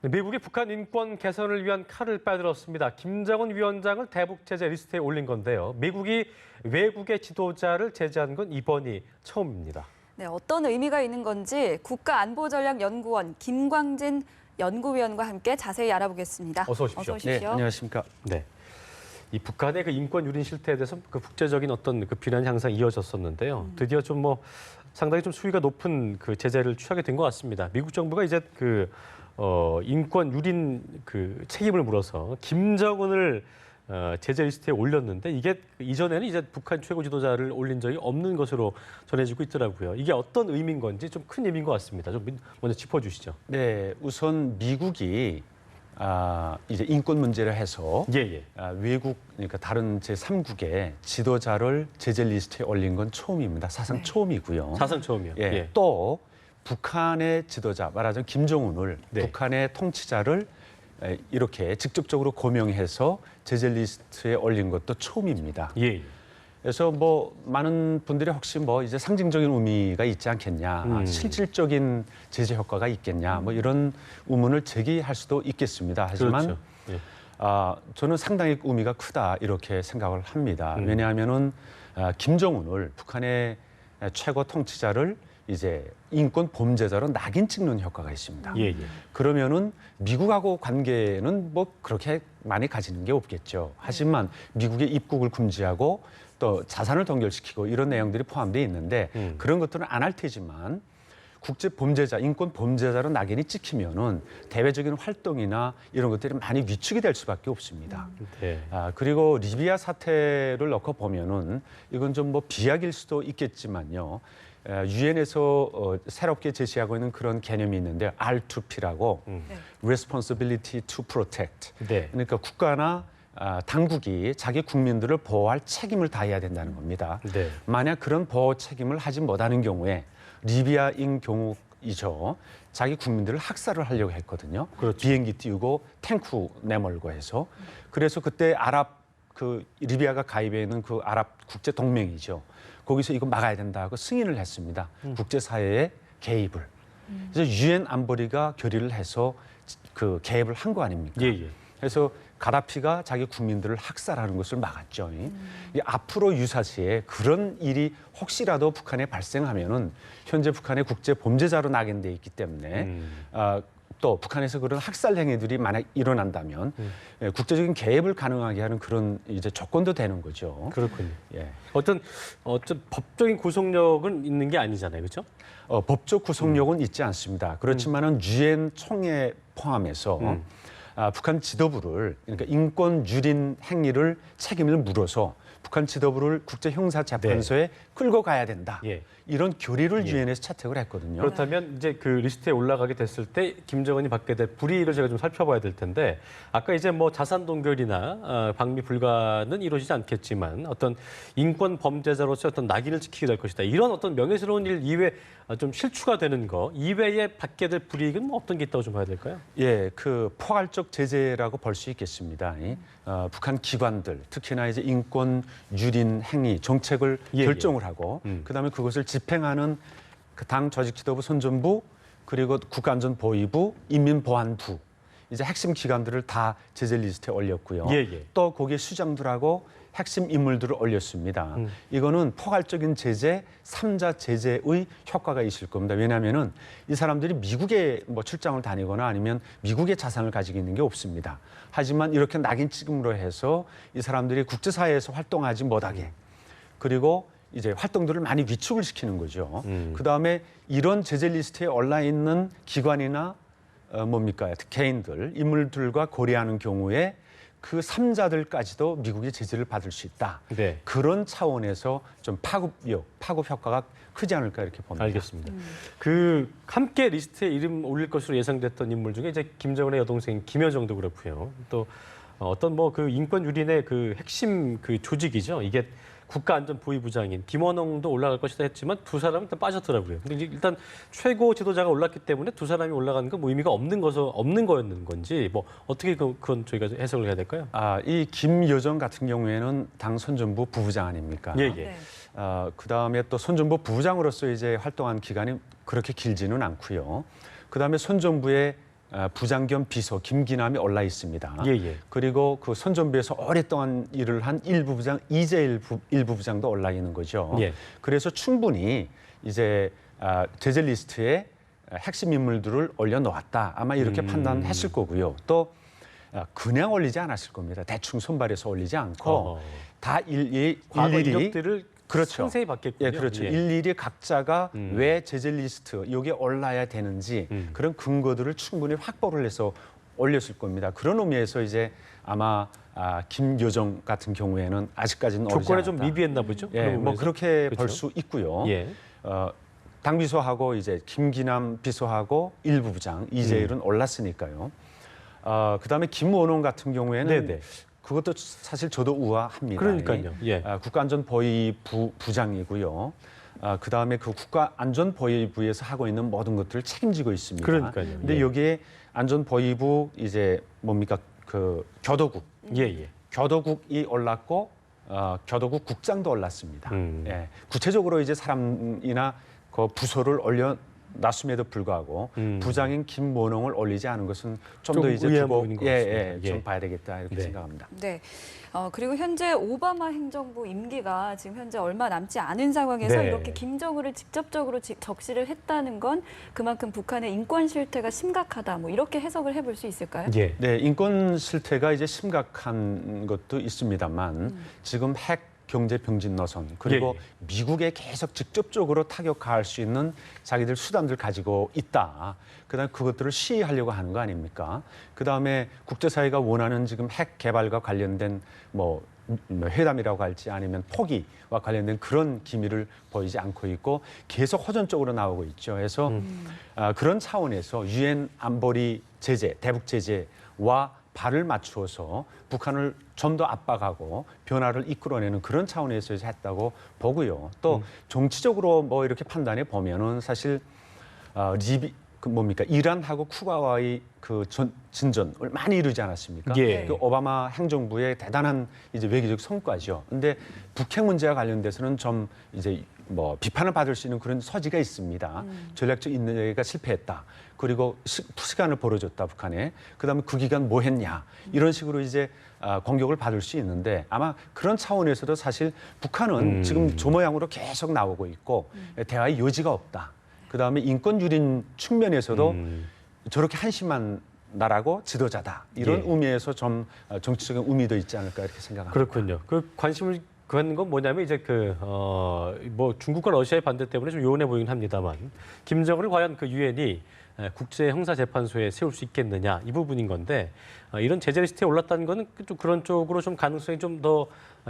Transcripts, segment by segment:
네, 미국이 북한 인권 개선을 위한 칼을 빼들었습니다. 김정은 위원장을 대북 제재 리스트에 올린 건데요. 미국이 외국의 지도자를 제재한 건 이번이 처음입니다. 네, 어떤 의미가 있는 건지 국가안보전략연구원 김광진 연구위원과 함께 자세히 알아보겠습니다. 어서 오십시오. 어서 오십시오. 네, 안녕하십니까. 네. 이 북한의 그 인권 유린 실태에 대해서 그 국제적인 어떤 그 비난이 항상 이어졌었는데요. 드디어 좀 상당히 좀 수위가 높은 그 제재를 취하게 된 것 같습니다. 미국 정부가 이제 인권 유린 그 책임을 물어서 김정은을 제재 리스트에 올렸는데 이게 이전에는 이제 북한 최고 지도자를 올린 적이 없는 것으로 전해지고 있더라고요. 이게 어떤 의미인 건지 좀 큰 의미인 것 같습니다. 좀 먼저 짚어주시죠. 네, 우선 미국이 이제 인권 문제를 해서 외국 그러니까 다른 제3국의 지도자를 제재 리스트에 올린 건 처음입니다. 사상 처음이고요. 사상 처음이요. 예, 또 북한의 지도자 말하자면 김정은을 북한의 통치자를 이렇게 직접적으로 고명해서 제재 리스트에 올린 것도 처음입니다. 그래서 많은 분들이 혹시 이제 상징적인 의미가 있지 않겠냐, 실질적인 제재 효과가 있겠냐, 이런 의문을 제기할 수도 있겠습니다. 하지만 그렇죠. 저는 상당히 의미가 크다 이렇게 생각을 합니다. 왜냐하면은 김정은을 북한의 최고 통치자를 이제 인권 범죄자로 낙인 찍는 효과가 있습니다. 그러면은 미국하고 관계는 그렇게 많이 가지는 게 없겠죠. 하지만 미국의 입국을 금지하고 또 자산을 동결시키고 이런 내용들이 포함되어 있는데 그런 것들은 안 할 테지만 국제 범죄자, 인권 범죄자로 낙인이 찍히면은 대외적인 활동이나 이런 것들이 많이 위축이 될 수밖에 없습니다. 그리고 리비아 사태를 놓고 보면은 이건 좀 비약일 수도 있겠지만요. 유엔에서 새롭게 제시하고 있는 그런 개념이 있는데 R2P라고 Responsibility to Protect. 그러니까 국가나 당국이 자기 국민들을 보호할 책임을 다해야 된다는 겁니다. 만약 그런 보호 책임을 하지 못하는 경우에 리비아인 경우이죠. 자기 국민들을 학살을 하려고 했거든요. 그렇죠. 비행기 띄우고 탱크 내몰고 해서. 그래서 그때 리비아가 가입해 있는 그 아랍 국제 동맹이죠. 거기서 이거 막아야 된다고 승인을 했습니다. 국제사회의 개입을. 그래서 유엔 안보리가 결의를 해서 그 개입을 한 거 아닙니까? 그래서 가다피가 자기 국민들을 학살하는 것을 막았죠. 앞으로 유사시에 그런 일이 혹시라도 북한에 발생하면은 현재 북한의 국제 범죄자로 낙인돼 있기 때문에 또 북한에서 그런 학살 행위들이 만약 일어난다면 국제적인 개입을 가능하게 하는 그런 이제 조건도 되는 거죠. 그렇군요. 어떤 법적인 구속력은 있는 게 아니잖아요, 그렇죠? 법적 구속력은 있지 않습니다. 그렇지만은 유엔 총회 포함해서 북한 지도부를 그러니까 인권 유린 행위를 책임을 물어서 북한 지도부를 국제형사재판소에 끌고 가야 된다. 이런 교리를 유엔에서 채택을 했거든요. 그렇다면 이제 그 리스트에 올라가게 됐을 때 김정은이 받게 될 불이익을 제가 좀 살펴봐야 될 텐데 아까 이제 자산 동결이나 방미 불가는 이루어지지 않겠지만 어떤 인권 범죄자로서 어떤 낙인을 찍히게 될 것이다. 이런 어떤 명예스러운 일 이외에 좀 실추가 되는 거 이외에 받게 될 불이익은 어떤 게 있다고 좀 봐야 될까요? 그 포괄적 제재라고 볼 수 있겠습니다. 북한 기관들, 특히나 이제 인권 유린 행위 정책을 결정을 하고 그다음에 그것을 집행하는 그 당 조직 지도부 선전부 그리고 국가안전보위부, 인민보안부 이제 핵심 기관들을 다 제재 리스트에 올렸고요. 또 거기에 수장들하고 핵심 인물들을 올렸습니다. 이거는 포괄적인 제재, 3자 제재의 효과가 있을 겁니다. 왜냐하면은 이 사람들이 미국에 출장을 다니거나 아니면 미국의 자산을 가지고 있는 게 없습니다. 하지만 이렇게 낙인 찍음으로 해서 이 사람들이 국제사회에서 활동하지 못하게 그리고 이제 활동들을 많이 위축을 시키는 거죠. 그다음에 이런 제재 리스트에 올라 있는 기관이나 개인들, 인물들과 고려하는 경우에 그 3자들까지도 미국의 제재를 받을 수 있다. 그런 차원에서 좀 파급 효과가 크지 않을까 이렇게 봅니다. 알겠습니다. 그 함께 리스트에 이름 올릴 것으로 예상됐던 인물 중에 이제 김정은의 여동생 김여정도 그렇고요. 또 어떤 그 인권 유린의 그 핵심 그 조직이죠. 이게 국가안전보위부장인 김원홍도 올라갈 것이다 했지만 두 사람은 일단 빠졌더라고요. 근데 이제 일단 최고 지도자가 올랐기 때문에 두 사람이 올라가는 건 의미가 없는 거였는 건지 어떻게 그런 저희가 해석을 해야 될까요? 이 김여정 같은 경우에는 당 선전부 부부장 아닙니까? 그다음에 또 선전부 부부장으로서 이제 활동한 기간이 그렇게 길지는 않고요. 그다음에 선전부의 부장 겸 비서 김기남이 올라 있습니다. 예, 예. 그리고 그 선전부에서 오랫동안 일을 한 일부 부장 이재일 일부 부장도 올라 있는 거죠. 예. 그래서 충분히 이제 제재 리스트에 핵심 인물들을 올려놓았다. 아마 이렇게 판단했을 거고요. 또 그냥 올리지 않았을 겁니다. 대충 손발해서 올리지 않고 다 과거 일일이 이력들을 그렇죠. 상세히 봤겠군요. 예, 그렇죠. 예. 일일이 각자가 왜 제재 리스트 여기에 올라야 되는지 그런 근거들을 충분히 확보를 해서 올렸을 겁니다. 그런 의미에서 이제 아마 김여정 같은 경우에는 아직까지는 올리지 조건에 좀 않았다. 미비했나 보죠. 예, 그런 뭐 부분에서. 그렇게 그렇죠. 볼 수 있고요. 예. 당 비서하고 이제 김기남 비서하고 일부 부장 이재일은 올랐으니까요. 그다음에 김원홍 같은 경우에는 네네. 그것도 사실 저도 우아합니다. 그러니까요. 예. 국가안전보위부 부장이고요. 그다음에 그 국가안전보위부에서 하고 있는 모든 것들을 책임지고 있습니다. 그러니까요. 근데 예. 여기에 안전보위부 이제 뭡니까 그 교도국, 예, 예. 교도국이 올랐고 교도국 국장도 올랐습니다. 예. 구체적으로 이제 사람이나 그 부서를 올려놨음에도 불구하고 부장인 김원홍을 올리지 않은 것은 좀 더 좀 이제 의아한 두고 부분인 것 같습니다. 좀 예. 봐야 되겠다 이렇게 네. 생각합니다. 네. 그리고 현재 오바마 행정부 임기가 지금 현재 얼마 남지 않은 상황에서 네. 이렇게 김정은을 직접적으로 적시를 했다는 건 그만큼 북한의 인권 실태가 심각하다. 뭐 이렇게 해석을 해볼 수 있을까요? 예. 네, 인권 실태가 이제 심각한 것도 있습니다만 지금 핵 경제 병진 노선 그리고 예. 미국에 계속 직접적으로 타격할 수 있는 자기들 수단들 가지고 있다. 그다음에 그것들을 시위하려고 하는 거 아닙니까? 그다음에 국제사회가 원하는 지금 핵 개발과 관련된 뭐 회담이라고 할지 아니면 포기와 관련된 그런 기미를 보이지 않고 있고 계속 호전적으로 나오고 있죠. 그래서 그런 차원에서 유엔 안보리 제재, 대북 제재와 발을 맞추어서 북한을 좀 더 압박하고 변화를 이끌어내는 그런 차원에서 했다고 보고요. 또 정치적으로 뭐 이렇게 판단해 보면은 사실 이란하고 쿠바와의 그 진전을 많이 이루지 않았습니까? 예. 그 오바마 행정부의 대단한 이제 외교적 성과죠. 근데 북핵 문제와 관련돼서는 좀 이제 뭐 비판을 받을 수 있는 그런 소지가 있습니다. 전략적 인내가 실패했다. 그리고 시간을 벌어줬다 북한에. 그다음에 그 기간 뭐 했냐 이런 식으로 이제 공격을 받을 수 있는데 아마 그런 차원에서도 사실 북한은 지금 저 모양으로 계속 나오고 있고 대화의 여지가 없다. 그다음에 인권 유린 측면에서도 저렇게 한심한 나라고 지도자다 이런 예. 의미에서 좀 정치적인 의미도 있지 않을까 이렇게 생각합니다. 그렇군요. 그 관심을 갖는 건 뭐냐면 이제 뭐 중국과 러시아의 반대 때문에 좀 요원해 보이긴 합니다만 김정은을 과연 그 유엔이 국제 형사재판소에 세울 수 있겠느냐 이 부분인 건데 이런 제재 리스트에 올랐다는 거는 좀 그런 쪽으로 좀 가능성이 좀 더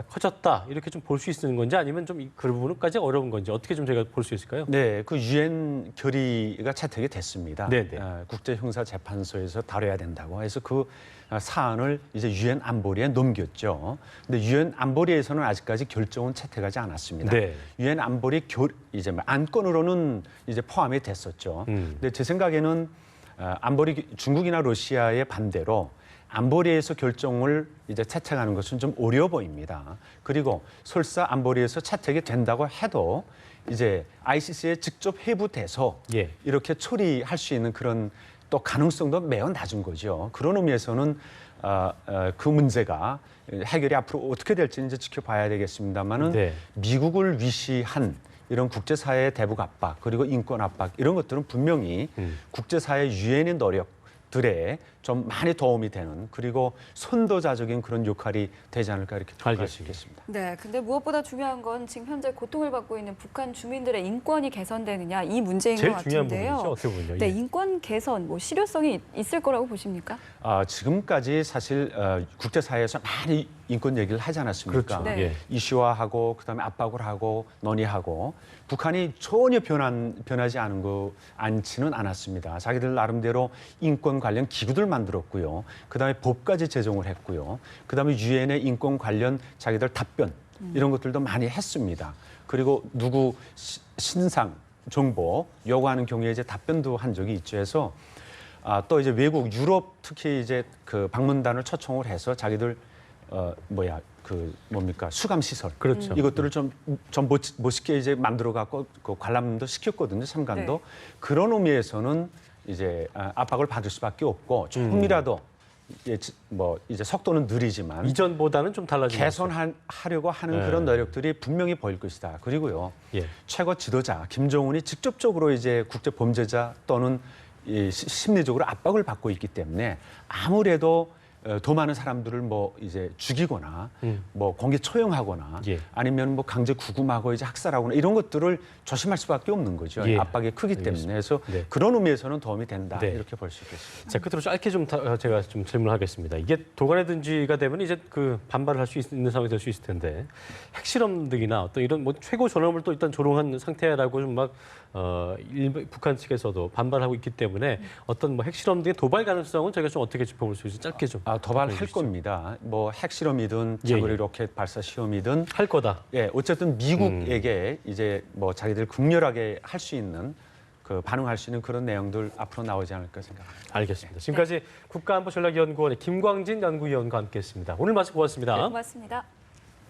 커졌다 이렇게 좀 볼 수 있는 건지 아니면 좀 그 부분까지 어려운 건지 어떻게 좀 저희가 볼 수 있을까요? 네, 그 유엔 결의가 채택이 됐습니다. 네네. 국제형사재판소에서 다뤄야 된다고 해서 그 사안을 이제 유엔 안보리에 넘겼죠. 근데 유엔 안보리에서는 아직까지 결정은 채택하지 않았습니다. 네. 유엔 안보리 이제 안건으로는 이제 포함이 됐었죠. 근데 제 생각에는 안보리 중국이나 러시아의 반대로 안보리에서 결정을 이제 채택하는 것은 좀 어려워 보입니다. 그리고 설사 안보리에서 채택이 된다고 해도 이제 ICC에 직접 회부돼서 예. 이렇게 처리할 수 있는 그런 또 가능성도 매우 낮은 거죠. 그런 의미에서는 그 문제가 해결이 앞으로 어떻게 될지 이제 지켜봐야 되겠습니다만은 네. 미국을 위시한 이런 국제사회의 대북 압박 그리고 인권 압박 이런 것들은 분명히 국제사회 유엔의 노력들에 좀 많이 도움이 되는 그리고 선도자적인 그런 역할이 되지 않을까 이렇게 평가할 수 있겠습니다. 네, 근데 무엇보다 중요한 건 지금 현재 고통을 받고 있는 북한 주민들의 인권이 개선되느냐 이 문제인 제일 것 중요한 같은데요. 부분이죠. 어떻게 보면요. 네, 예. 인권 개선 뭐 실효성이 있을 거라고 보십니까? 지금까지 사실 국제사회에서 많이 인권 얘기를 하지 않았습니까? 그렇죠. 네. 예. 이슈화하고 그다음에 압박을 하고 논의하고 북한이 전혀 변하지 않지는 않았습니다. 자기들 나름대로 인권 관련 기구들 만들었고요. 그다음에 법까지 제정을 했고요. 그다음에 유엔의 인권 관련 자기들 답변 이런 것들도 많이 했습니다. 그리고 누구 신상 정보 요구하는 경우에 이제 답변도 한 적이 있죠. 해서 또 이제 외국 유럽 특히 이제 그 방문단을 초청을 해서 자기들 수감 시설 그렇죠. 이것들을 좀 멋있게 이제 만들어 갖고 그 관람도 시켰거든요. 참관도 네. 그런 의미에서는 이제 압박을 받을 수밖에 없고 조금이라도 이제 속도는 느리지만 이전보다는 좀 달라진 개선하려고 하는 그런 노력들이 분명히 보일 것이다. 그리고요. 예. 최고 지도자 김정은이 직접적으로 이제 국제 범죄자 또는 심리적으로 압박을 받고 있기 때문에 아무래도 더 많은 사람들을 이제 죽이거나 공개 처형하거나 예. 아니면 강제 구금하고 이제 학살하거나 이런 것들을 조심할 수밖에 없는 거죠. 예. 압박이 크기 때문에. 그래서 네. 그런 의미에서는 도움이 된다. 네. 이렇게 볼 수 있겠습니다. 자, 끝으로 짧게 제가 좀 질문하겠습니다. 이게 도간의 등지가 되면 이제 그 반발을 할 수 있는 상황이 될 수 있을 텐데 핵실험 등이나 어떤 이런 최고 존엄을 또 일단 조롱한 상태라고 좀 북한 측에서도 반발하고 있기 때문에 어떤 핵실험 등의 도발 가능성은 저희가 좀 어떻게 짚어볼 수 있을지 짧게 좀 도발할 보여주시죠. 겁니다. 핵실험이든 예, 장거리 예. 로켓 발사 시험이든 할 거다. 예, 어쨌든 미국에게 이제 자기들 극렬하게 할 수 있는 반응할 수 있는 그런 내용들 앞으로 나오지 않을까 생각합니다. 알겠습니다. 지금까지 국가안보전략연구원의 김광진 연구위원과 함께했습니다. 오늘 말씀 고맙습니다. 네, 고맙습니다.